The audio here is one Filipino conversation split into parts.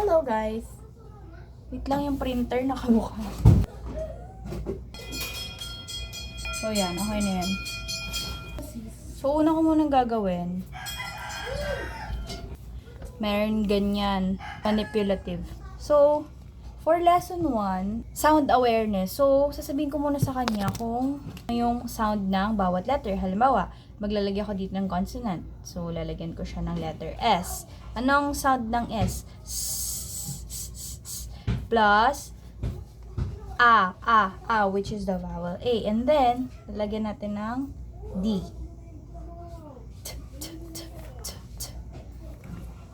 Hello guys! Wait lang yung printer nakabuka. So yan, okay na yan. So una ko munang gagawin. Meron ganyan, manipulative. So, for lesson 1, sound awareness. So, sasabihin ko muna sa kanya kung yung sound ng bawat letter. Halimbawa, maglalagay ako dito ng consonant. So, lalagyan ko siya ng letter S. Anong sound ng S? Plus A, which is the vowel A. And then, lalagyan natin ng D.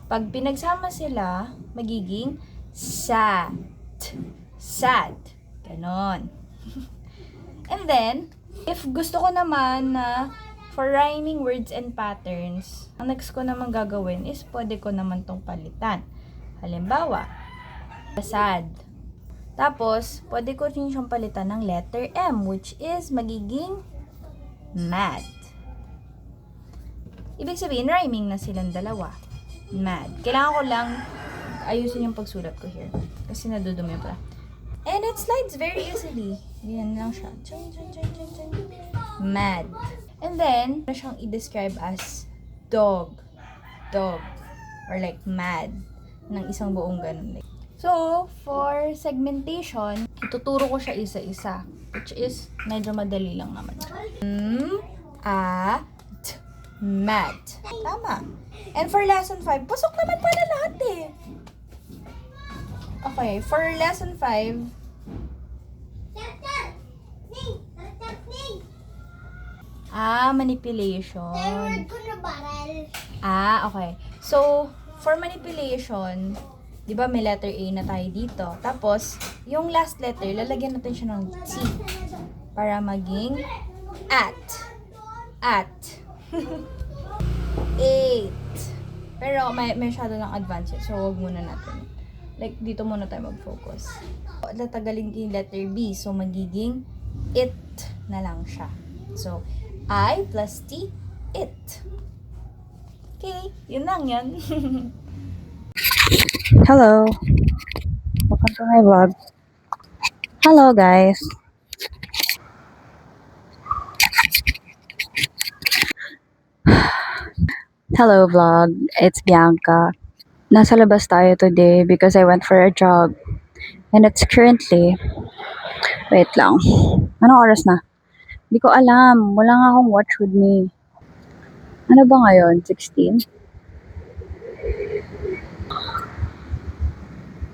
Pag pinagsama sila, magiging sad. Sad. Ganon. And then, if gusto ko naman na for rhyming words and patterns, ang next ko naman gagawin is pwede ko naman tong palitan. Halimbawa, sad. Tapos, pwede ko rin siyang palitan ng letter M, which is magiging mad. Ibig sabihin, rhyming na silang dalawa. Mad. Kailangan ko lang ayusin yung pagsulat ko here. Kasi nadudumi pa. And it slides very easily. Ganyan lang siya. Mad. And then, ano siyang i-describe as dog. Dog. Or like mad. Ng isang buong ganun. So, for segmentation, ituturo ko siya isa-isa. Which is, medyo madali lang naman. Mad. Tama. And for lesson 5, pasok naman pala lahat eh. Okay, for lesson 5, manipulation. Okay. So, for manipulation, di ba may letter A na tayo dito. Tapos, yung last letter, lalagyan natin siya ng T. Para maging at. 8. Pero may masyado ng advance. So, wag muna natin. Like, dito muna tayo mag-focus. Tatagalin yung letter B. So, magiging it na lang siya. So, I plus T, it. Okay, yun lang yan. Hello. Welcome to my vlog. Hello, guys. Hello, vlog. It's Bianca. Nasa labas tayo today because I went for a jog. And it's currently... Wait lang. Anong oras na? Hindi ko alam. Wala nga akong watch with me. Ano ba ngayon? 16?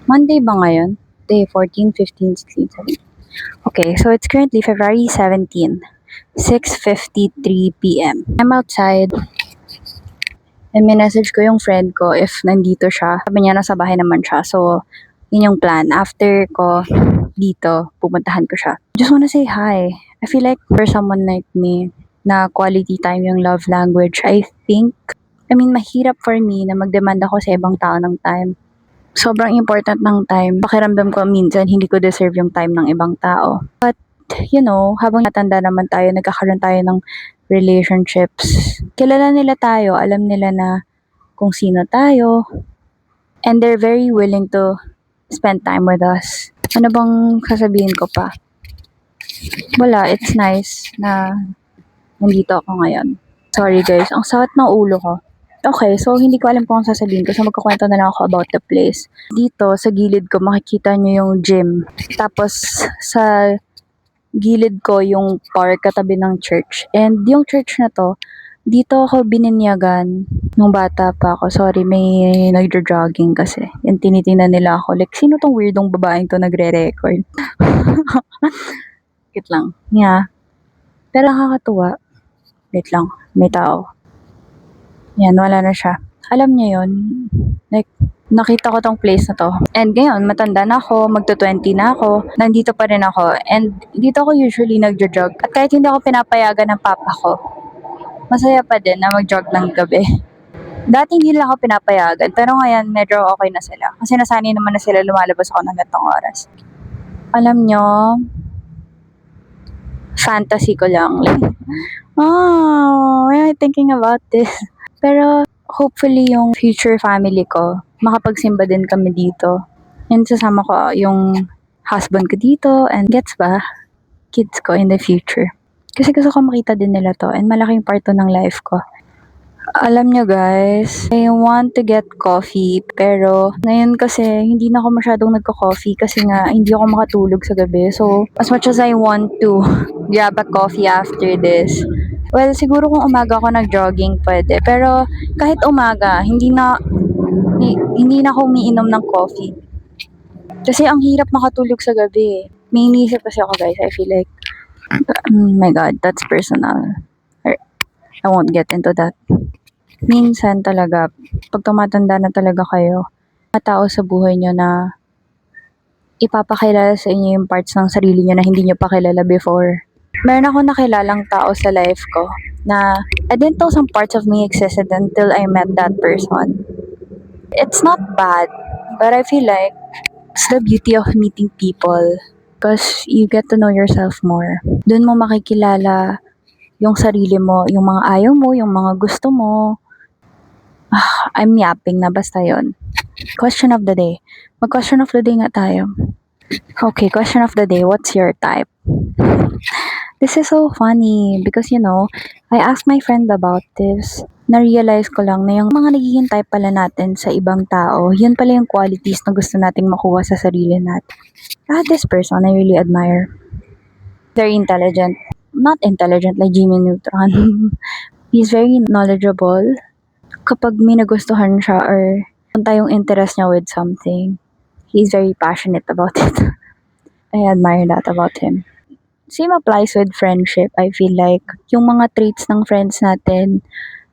Monday ba ngayon? Day 14, 15, 16, 17. Okay, so it's currently February 17, 6:53 p.m. I'm outside. And minessage ko yung friend ko if nandito siya. Sabi niya nasa bahay naman siya. So, yun yung plan. After ko dito, pupuntahan ko siya. Just wanna say hi. I feel like for someone like me, na quality time yung love language, mahirap for me na mag-demand ako sa ibang tao ng time. Sobrang important ng time. Pakiramdam ko minsan hindi ko deserve yung time ng ibang tao. But, habang natanda naman tayo, nagkakaroon tayo ng relationships. Kilala nila tayo, alam nila na kung sino tayo. And they're very willing to spend time with us. Ano bang sasabihin ko pa? Wala, it's nice na nandito ako ngayon. Sorry guys, ang sakit ng ulo ko. Okay, so hindi ko alam kung ang sasabihin ko. So magkukwento na lang ako about the place. Dito, sa gilid ko, makikita nyo yung gym. Tapos, sa gilid ko yung park katabi ng church. And yung church na to, dito ako bininyagan nung bata pa ako. Sorry, may nagjo-jogging kasi. Yung tinitingnan nila ako. Like, sino tong weirdong babaeng to nagre-record? Wait lang. Yeah. Pero nakakatuwa. Wait lang. May tao. Yan, wala na siya. Alam niya yun. Like, nakita ko tong place na to. And ngayon, matanda na ako, magto-20 na ako, nandito pa rin ako. And dito ako usually nagjo-jog. At kahit hindi ako pinapayagan ng papa ko, masaya pa din na mag-jog ng gabi. Dati hindi nila ako pinapayagan, pero ngayon medyo okay na sila. Kasi nasanay naman na sila lumalabas ako ng gantong oras. Alam nyo, fantasy ko lang. Why am I thinking about this? Pero hopefully yung future family ko, makapagsimba din kami dito. And sasama ko yung husband ko dito and gets ba? Kids ko in the future. Kasi gusto ko makita din nila to and malaking part to ng life ko. Alam nyo guys, I want to get coffee pero ngayon kasi hindi na ako masyadong nagko-coffee kasi nga hindi ako makatulog sa gabi. So, as much as I want to grab a coffee after this, well, siguro kung umaga ako nag-jogging pwede. Pero kahit umaga, hindi na ako umiinom ng coffee. Kasi ang hirap makatulog sa gabi. May iniisip kasi ako guys, I feel like, oh my God, that's personal. I won't get into that. Minsan talaga, pag tumatanda na talaga kayo, mga tao sa buhay nyo na ipapakilala sa inyo yung parts ng sarili nyo na hindi nyo pa kilala before. Meron ako nakilalang tao sa life ko na I didn't know some parts of me existed until I met that person. It's not bad, but I feel like it's the beauty of meeting people because you get to know yourself more. Doon mo makikilala yung sarili mo, yung mga ayaw mo, yung mga gusto mo. I'm yapping na basta yon. Question of the day. Mag-question of the day nga tayo. Okay, question of the day. What's your type? This is so funny because I asked my friend about this. Na-realize ko lang na yung mga nagiging type pala natin sa ibang tao, yun pala yung qualities na gusto nating makuha sa sarili natin. This person I really admire. Very intelligent. Not intelligent like Jimmy Neutron. He's very knowledgeable. Kapag may nagustuhan siya or punta yung interest niya with something, he's very passionate about it. I admire that about him. Same applies with friendship. I feel like yung mga traits ng friends natin,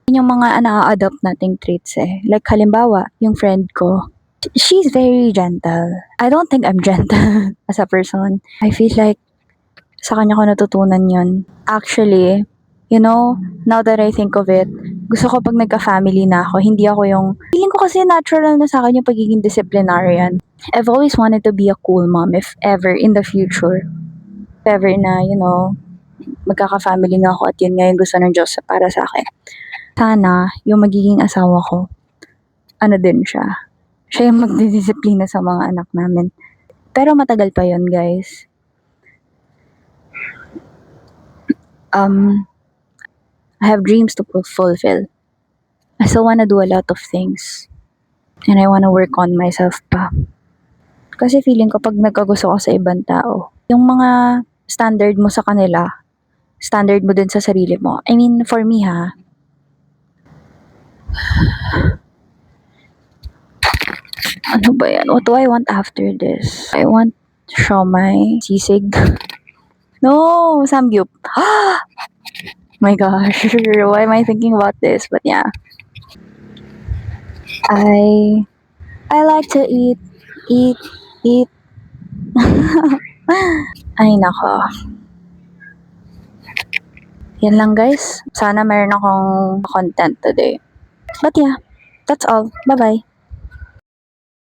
yun yung mga na-adopt nating traits eh. Like halimbawa, yung friend ko, she's very gentle. I don't think I'm gentle as a person. I feel like sa kanya ko natutunan yun. Actually, now that I think of it, gusto ko pag nagka-family na ako, hindi ako yung, feeling ko kasi natural na sa akin yung pagiging disciplinarian. I've always wanted to be a cool mom if ever in the future. If ever na, magkaka-family na ako at yun nga yung gusto ng Diyos para sa akin. Sana, yung magiging asawa ko, ano din siya. Siya yung magdidisiplina sa mga anak namin. Pero matagal pa yun, guys. I have dreams to fulfill. I still wanna do a lot of things. And I wanna work on myself pa. Kasi feeling ko pag nagkagusto ko sa ibang tao, yung mga standard mo sa kanila, standard mo din sa sarili mo. I mean, for me ha, ano ba yan? What do I want after this? I want siomai, sisig. No, samgyup. My gosh, why am I thinking about this? But yeah. I like to eat. Ay nako. Yan lang guys. Sana meron akong content today. But yeah, that's all. Bye-bye.